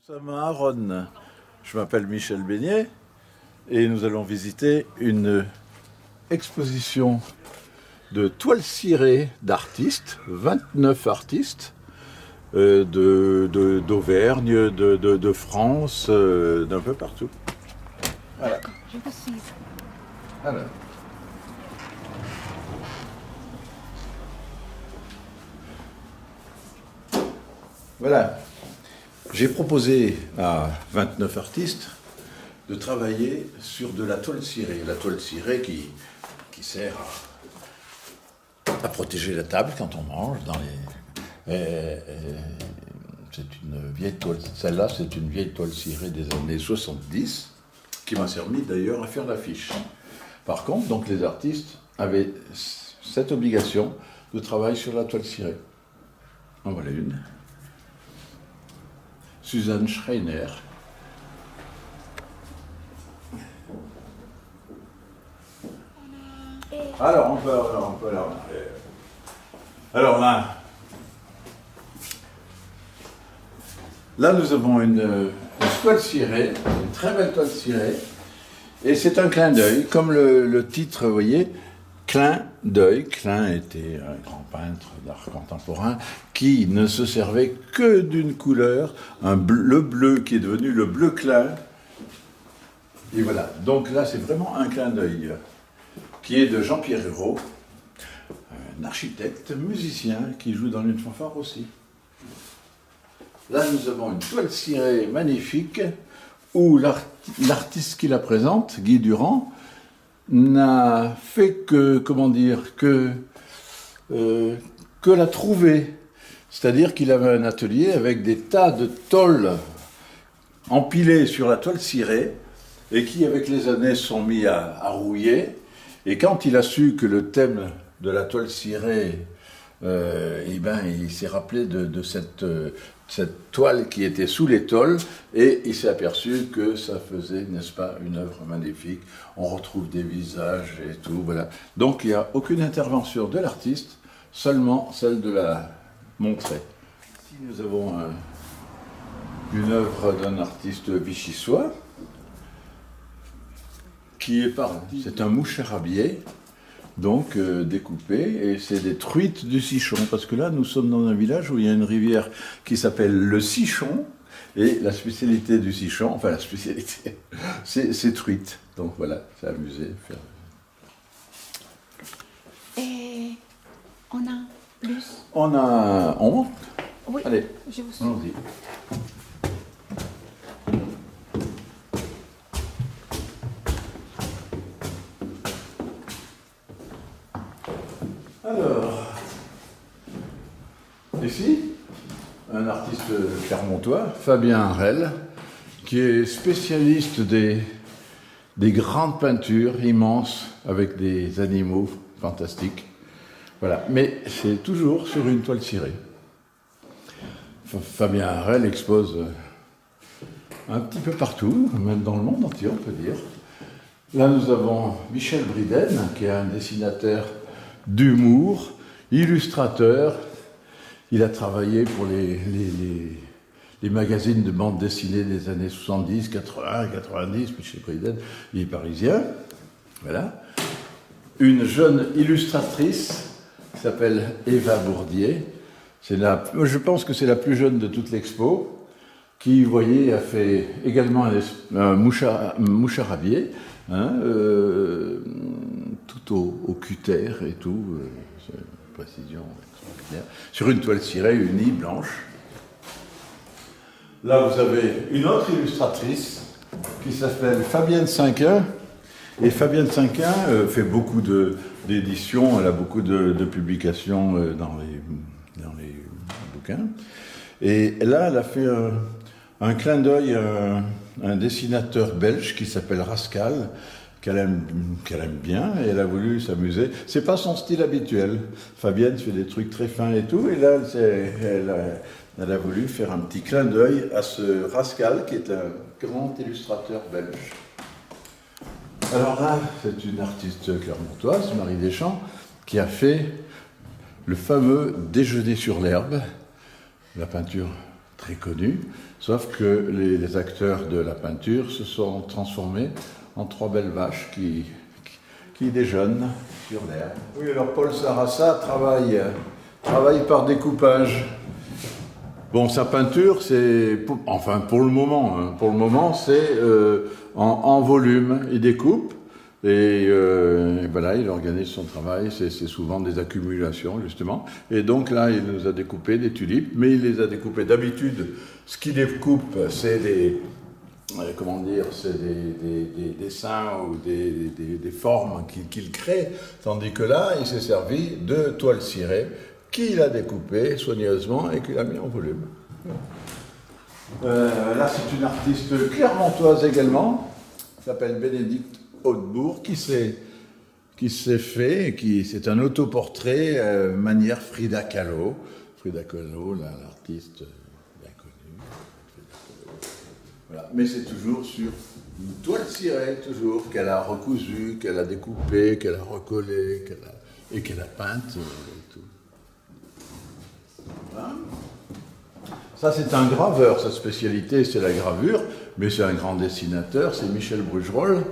Nous sommes à Aronne. Je m'appelle Michel Beignet et nous allons visiter une exposition de toiles cirées d'artistes, 29 artistes d'Auvergne, de France, d'un peu partout. Voilà. Je vous suis. Alors. Voilà. J'ai proposé à 29 artistes de travailler sur de la toile cirée. La toile cirée qui sert à protéger la table quand on mange. C'est une vieille toile. Celle-là, c'est une vieille toile cirée des années 70 qui m'a servi d'ailleurs à faire l'affiche. Par contre, donc, les artistes avaient cette obligation de travailler sur la toile cirée. En voilà une. Suzanne Schreiner. Alors, on peut la remarquer. Alors là, nous avons une toile cirée, une très belle toile cirée, et c'est un clin d'œil, comme le titre, vous voyez, clin d'œil. Klein était un grand peintre d'art contemporain qui ne se servait que d'une couleur, le bleu qui est devenu le bleu Klein. Et voilà, donc là c'est vraiment un clin d'œil qui est de Jean-Pierre Hérault, un architecte, musicien qui joue dans une fanfare aussi. Là nous avons une toile cirée magnifique où l'artiste qui la présente, Guy Durand, n'a fait que, que la trouver. C'est-à-dire qu'il avait un atelier avec des tas de tôles empilées sur la toile cirée et qui, avec les années, sont mis à rouiller. Et quand il a su que le thème de la toile cirée, il s'est rappelé de cette toile qui était sous les tôles, et il s'est aperçu que ça faisait, n'est-ce pas, une œuvre magnifique. On retrouve des visages et tout, voilà. Donc il n'y a aucune intervention de l'artiste, seulement celle de la montrer. Ici nous avons une œuvre d'un artiste vichysois, qui est c'est un moucharabier, donc découpé, et c'est des truites du Sichon, parce que là nous sommes dans un village où il y a une rivière qui s'appelle le Sichon, et la spécialité du Sichon, enfin la spécialité, c'est truites. Donc voilà, c'est amusé. Et on a plus? On monte? Oui, allez, je vous suis. allons-y. Alors, ici, un artiste clermontois, Fabien Harel, qui est spécialiste des grandes peintures immenses avec des animaux fantastiques. Voilà, mais c'est toujours sur une toile cirée. Fabien Harel expose un petit peu partout, même dans le monde entier, on peut dire. Là, nous avons Michel Briden, qui est un dessinateur d'humour, illustrateur. Il a travaillé pour les magazines de bande dessinée des années 70, 80, 90, Michel Briden, il est parisien. Voilà. Une jeune illustratrice qui s'appelle Eva Bourdier. Je pense que c'est la plus jeune de toute l'expo, qui, vous voyez, a fait également un moucharabier, hein, tout au cutter et tout, c'est une précision extraordinaire, sur une toile cirée unie, blanche. Là, vous avez une autre illustratrice qui s'appelle Fabienne Cinquin. Et Fabienne Cinquin fait beaucoup d'éditions, elle a beaucoup de publications dans les bouquins. Et là, elle a fait un clin d'œil à un dessinateur belge qui s'appelle Rascal, qu'elle aime bien, et elle a voulu s'amuser. C'est pas son style habituel. Fabienne fait des trucs très fins et tout, et là, elle a voulu faire un petit clin d'œil à ce Rascal, qui est un grand illustrateur belge. Alors là, c'est une artiste clermontoise, Marie Deschamps, qui a fait le fameux Déjeuner sur l'herbe, la peinture très connue, Sauf que les acteurs de la peinture se sont transformés en 3 belles vaches qui déjeunent sur l'herbe. Oui, alors Paul Sarassa travaille par découpage. Bon, sa peinture, c'est, enfin pour le moment, c'est en volume. Il découpe et voilà, il organise son travail. C'est souvent des accumulations, justement. Et donc là, il nous a découpé des tulipes, mais il les a découpées. D'habitude, ce qu'il découpe, c'est des dessins ou des formes qu'il crée, tandis que là, il s'est servi de toile cirée qu'il a découpée soigneusement et qu'il a mis en volume. Là, c'est une artiste clermontoise également, qui s'appelle Bénédicte Hautebourg, qui s'est fait, c'est un autoportrait manière Frida Kahlo. Frida Kahlo, l'artiste bien connue. Voilà. Mais c'est toujours sur une toile cirée, toujours, qu'elle a recousue, qu'elle a découpée, qu'elle a recollée, et qu'elle a peinte. Et tout. Voilà. Ça, c'est un graveur. Sa spécialité, c'est la gravure, mais c'est un grand dessinateur, c'est Michel Brugerolles,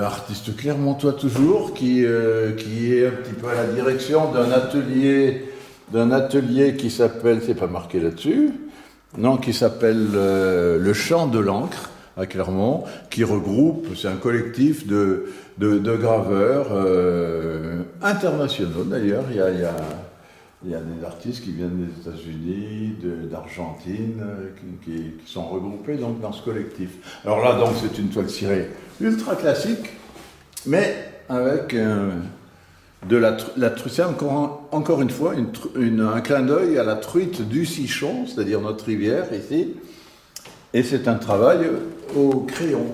artiste clermontois toujours, qui est un petit peu à la direction d'un atelier qui s'appelle, c'est pas marqué là-dessus, non, qui s'appelle Le Champ de l'encre à Clermont, qui regroupe, c'est un collectif de graveurs internationaux d'ailleurs. Il y a des artistes qui viennent des États-Unis, d'Argentine, qui sont regroupés donc dans ce collectif. Alors là, donc, c'est une toile cirée ultra classique, mais avec c'est encore une fois un clin d'œil à la truite du Sichon, c'est-à-dire notre rivière ici, et c'est un travail au crayon.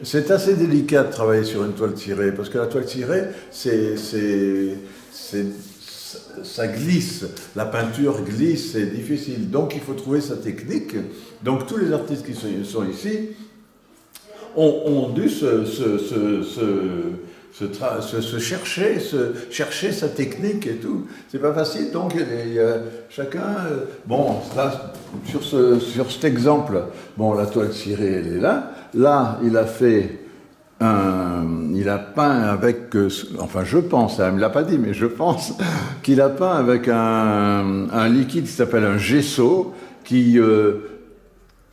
C'est assez délicat de travailler sur une toile cirée, parce que la toile cirée, ça glisse, la peinture glisse, c'est difficile, donc il faut trouver sa technique. Donc tous les artistes qui sont ici ont dû chercher sa technique et tout. C'est pas facile, donc il y a chacun. Bon, là, sur cet exemple, bon, la toile cirée, elle est là. Là, il a peint avec, enfin je pense, elle ne me l'a pas dit, mais je pense qu'il a peint avec un liquide qui s'appelle un gesso, qui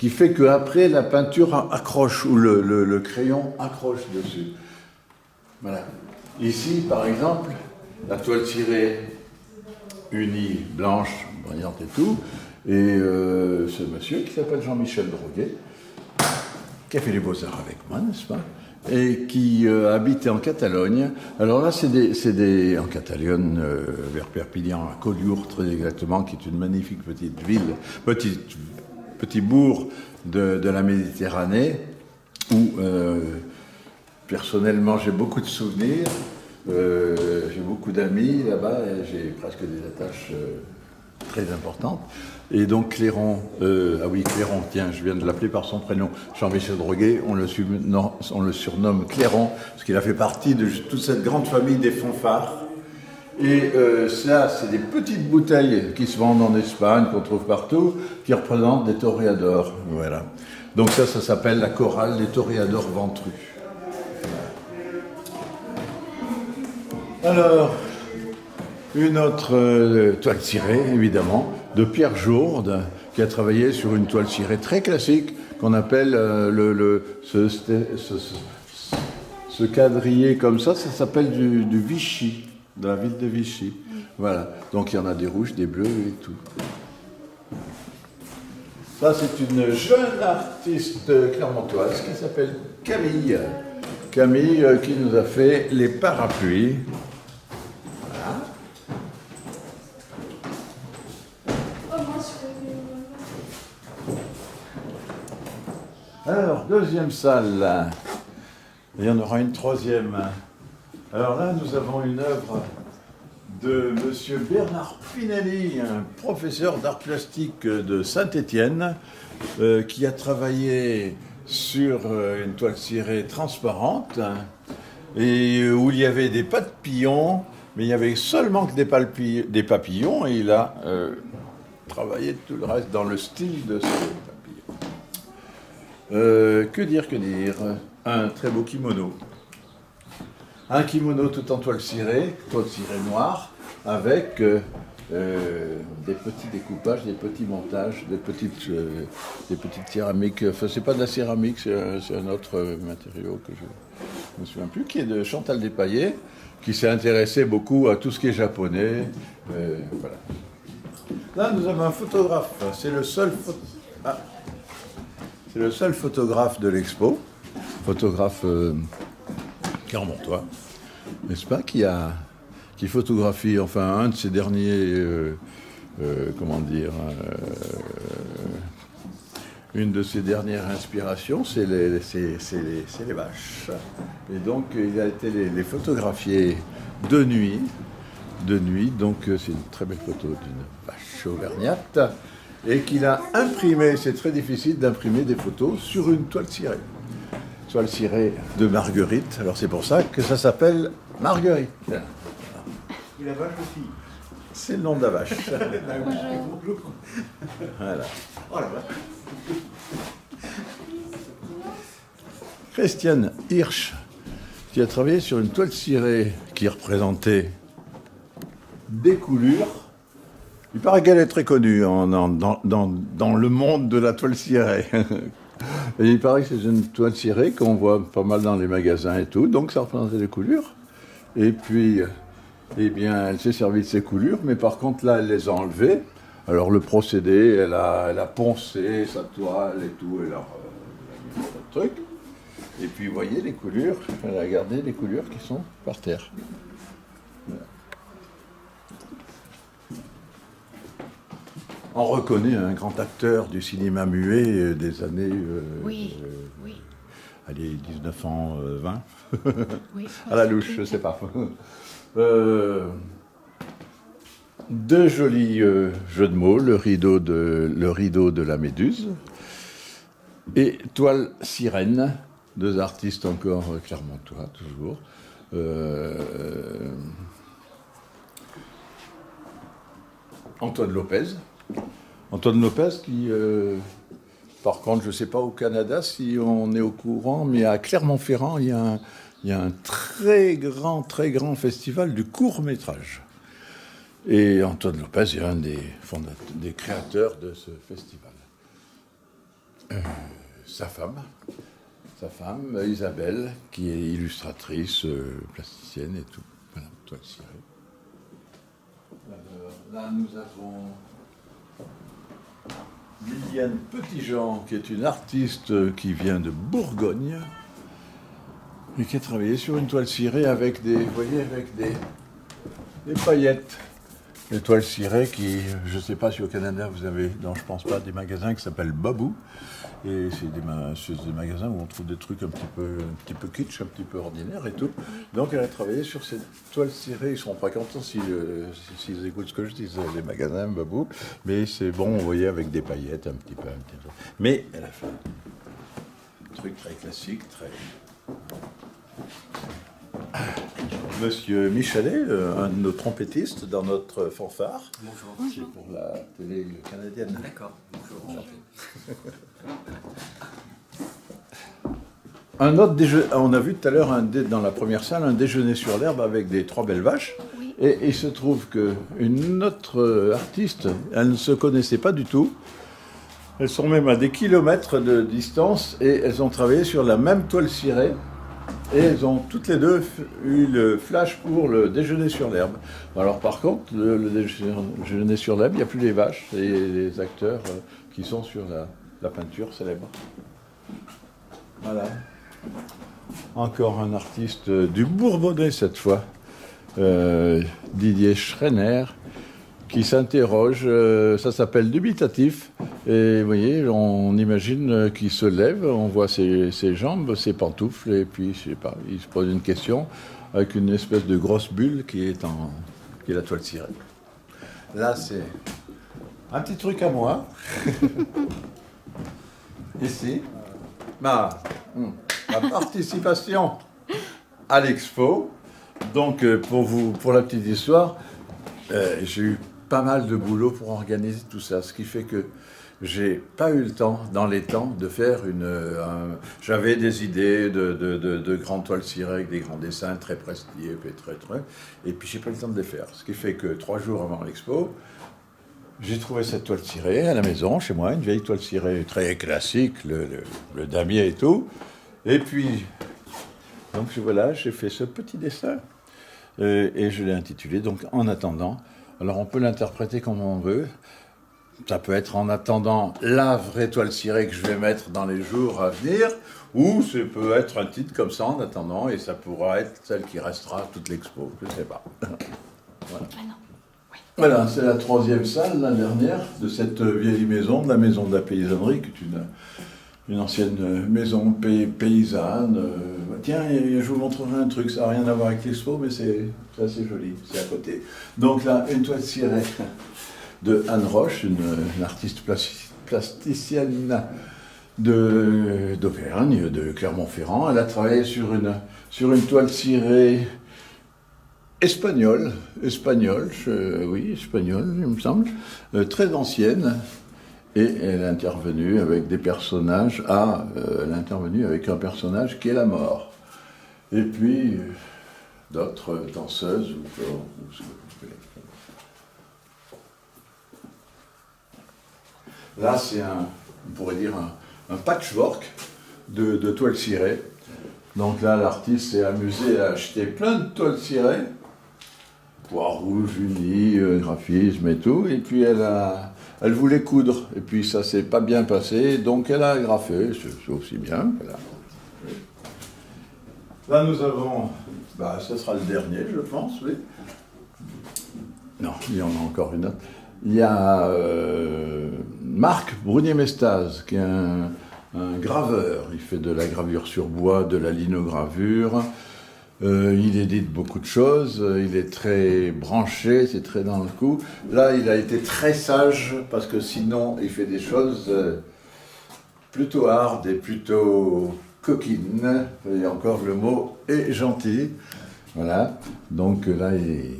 fait qu'après la peinture accroche, ou le crayon accroche dessus. Voilà. Ici, par exemple, la toile cirée unie, blanche, brillante et tout, et ce monsieur qui s'appelle Jean-Michel Droguet, qui a fait les beaux-arts avec moi, n'est-ce pas, et qui habitait en Catalogne. Alors là, c'est en Catalogne, vers Perpignan, à Collioure, très exactement, qui est une magnifique petite ville, petit bourg de la Méditerranée, où personnellement j'ai beaucoup de souvenirs, j'ai beaucoup d'amis là-bas, et j'ai presque des attaches très importantes. Et donc Clairon, Clairon, tiens, je viens de l'appeler par son prénom, Jean-Michel Droguet, on le surnomme Clairon, parce qu'il a fait partie de toute cette grande famille des fanfares. Et ça, c'est des petites bouteilles qui se vendent en Espagne, qu'on trouve partout, qui représentent des toréadors. Voilà. Donc ça s'appelle la chorale des toréadors ventrus. Alors, une autre toile cirée, évidemment, de Pierre Jourde, qui a travaillé sur une toile cirée très classique, qu'on appelle ce quadrillé comme ça s'appelle du Vichy, de la ville de Vichy. Voilà, donc il y en a des rouges, des bleus et tout. Ça, c'est une jeune artiste clermontoise qui s'appelle Camille. Camille qui nous a fait les parapluies. Alors, deuxième salle, il y en aura une troisième. Alors là, nous avons une œuvre de M. Bernard Pinelli, un professeur d'art plastique de Saint-Étienne, qui a travaillé sur une toile cirée transparente, et où il y avait des pas de pigeons, mais il n'y avait seulement que des papillons, et il a travaillé tout le reste dans le style de ce papillon. Que dire, un très beau kimono. Un kimono tout en toile cirée noire, avec des petits découpages, des petits montages, des petites céramiques. Enfin, c'est pas de la céramique, c'est un autre matériau que je ne me souviens plus, qui est de Chantal Despaillé, qui s'est intéressé beaucoup à tout ce qui est japonais. Voilà. Là, nous avons un photographe. C'est le seul photographe de l'expo, photographe clermontois, n'est-ce pas, qui photographie, enfin, un de ses derniers, une de ses dernières inspirations, c'est les vaches. Et donc, il a été les photographier de nuit, donc c'est une très belle photo d'une vache auvergnate, et qu'il a imprimé, c'est très difficile d'imprimer des photos sur une toile cirée. Toile cirée de Marguerite, alors c'est pour ça que ça s'appelle Marguerite. Et la vache aussi. C'est le nom de la vache. Bonjour. Voilà. Oh la vache. Christiane Hirsch, qui a travaillé sur une toile cirée qui représentait des coulures. Il paraît qu'elle est très connue dans le monde de la toile cirée. Et il paraît que c'est une toile cirée qu'on voit pas mal dans les magasins et tout, donc ça représentait des coulures. Et puis, eh bien, elle s'est servie de ces coulures, mais par contre là, elle les a enlevées. Alors le procédé, elle a poncé sa toile et tout, elle a mis un truc. Et puis, vous voyez les coulures, elle a gardé les coulures qui sont par terre. Voilà. On reconnaît un grand acteur du cinéma muet des années... Oui. Allez, 1920. Oui. À la louche, je ne sais pas. Deux jolis jeux de mots, le rideau de la Méduse et Toile sirène, deux artistes encore clermontois, toujours. Antoine Lopez qui, par contre, je ne sais pas au Canada si on est au courant, mais à Clermont-Ferrand, il y a un très grand festival du court-métrage. Et Antoine Lopez est un des créateurs de ce festival. Sa femme, Isabelle, qui est illustratrice, plasticienne et tout. Voilà, toile cirée. Là, nous avons Liliane Petitjean, qui est une artiste qui vient de Bourgogne et qui a travaillé sur une toile cirée avec des paillettes. Des toiles cirées qui, je ne sais pas si au Canada vous avez, non je pense pas, des magasins qui s'appellent Babou. Et c'est des magasins où on trouve des trucs un petit peu kitsch, un petit peu ordinaires et tout. Donc elle a travaillé sur ces toiles cirées. Ils ne seront pas contents s'ils écoutent ce que je dis, les magasins Babou. Mais c'est bon, vous voyez, avec des paillettes un petit peu. Mais elle a fait un truc très classique, très... Monsieur Michelet, un de nos trompettistes dans notre fanfare. Bonjour. C'est pour la télé canadienne. D'accord. Bonjour. Un autre déjeuner, on a vu tout à l'heure dans la première salle un déjeuner sur l'herbe avec des trois belles vaches. Oui. Et il se trouve qu'une autre artiste, elle ne se connaissait pas du tout. Elles sont même à des kilomètres de distance et elles ont travaillé sur la même toile cirée. Et elles ont toutes les deux eu le flash pour le déjeuner sur l'herbe. Alors par contre, le déjeuner sur l'herbe, il n'y a plus les vaches et les acteurs qui sont sur la peinture célèbre. Voilà. Encore un artiste du Bourbonnais cette fois, Didier Schreiner, qui s'interroge, ça s'appelle Dubitatif, et vous voyez, on imagine qu'il se lève, on voit ses jambes, ses pantoufles, et puis, je sais pas, il se pose une question avec une espèce de grosse bulle qui est la toile cirée. Là, c'est un petit truc à moi. Ici, ma participation à l'expo. Donc, pour la petite histoire, j'ai eu pas mal de boulot pour organiser tout ça, ce qui fait que j'ai pas eu le temps, dans les temps, de faire j'avais des idées de grandes toiles cirées avec des grands dessins très prestigieux, et puis j'ai pas eu le temps de les faire. Ce qui fait que 3 jours avant l'expo, j'ai trouvé cette toile cirée à la maison, chez moi, une vieille toile cirée très classique, le damier et tout. Et puis, donc voilà, j'ai fait ce petit dessin, et je l'ai intitulé, donc En attendant. Alors on peut l'interpréter comme on veut. Ça peut être en attendant la vraie toile cirée que je vais mettre dans les jours à venir, ou ça peut être un titre comme ça, En attendant, et ça pourra être celle qui restera toute l'expo, je ne sais pas. Voilà. Ah non. Oui. Voilà, c'est la 3e salle, la dernière, de cette vieille maison, de la maison de la paysannerie, qui est une ancienne maison paysanne. Tiens, je vous montrerai un truc, ça n'a rien à voir avec l'expo, mais c'est assez joli, c'est à côté. Donc là, une toile cirée de Anne Roche, une artiste plasticienne d'Auvergne, de Clermont-Ferrand. Elle a travaillé sur une toile cirée espagnole, il me semble, très ancienne. Et elle est intervenue avec des personnages. Elle est intervenue avec un personnage qui est la mort. Et puis d'autres danseuses ou ce que vous voulez. Là, c'est on pourrait dire un patchwork de toiles cirées. Donc là, l'artiste s'est amusé à acheter plein de toiles cirées, poids rouge, unis, graphisme et tout. Et puis elle voulait coudre. Et puis ça s'est pas bien passé, donc elle a agrafé, c'est aussi bien. Voilà. Là, nous avons, ce sera le dernier, je pense, oui. Non, il y en a encore une autre. Il y a Marc Brunier-Mestaz, qui est un graveur. Il fait de la gravure sur bois, de la linogravure. Il édite beaucoup de choses. Il est très branché, c'est très dans le coup. Là, il a été très sage, parce que sinon, il fait des choses plutôt hard et plutôt coquines. Et encore, le mot est gentil. Voilà. Donc là, il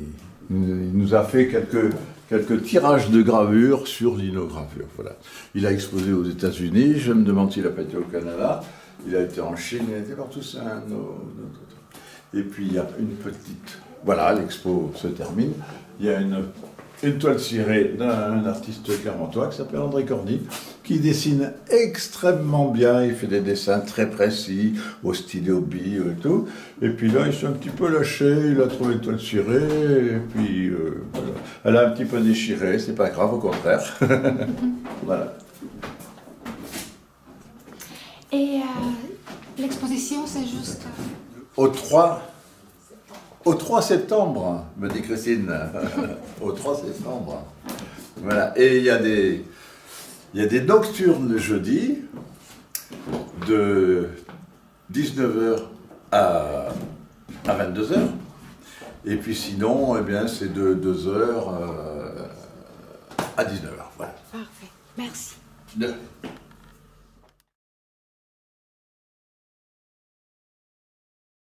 nous a fait quelques tirages de gravure sur l'inogravure. Voilà. Il a exposé aux États-Unis, je me demande s'il n'a pas été au Canada, il a été en Chine, il a été partout, c'est un autre. Et puis il y a une petite... Voilà, l'expo se termine. Il y a une toile cirée d'un artiste clermontois qui s'appelle André Cordy, qui dessine extrêmement bien, il fait des dessins très précis, au stylo bille et tout. Et puis là, il s'est un petit peu lâché, il a trouvé une toile cirée, et puis voilà. Elle a un petit peu déchiré, c'est pas grave, au contraire. Voilà. Et l'exposition, c'est juste... Au 3 septembre, me dit Christine. Au 3 septembre. Voilà. Et il y a des nocturnes le jeudi, de 19h à 22h. Et puis sinon, eh bien, c'est de 2h à 19h. Voilà. Parfait. Merci. De-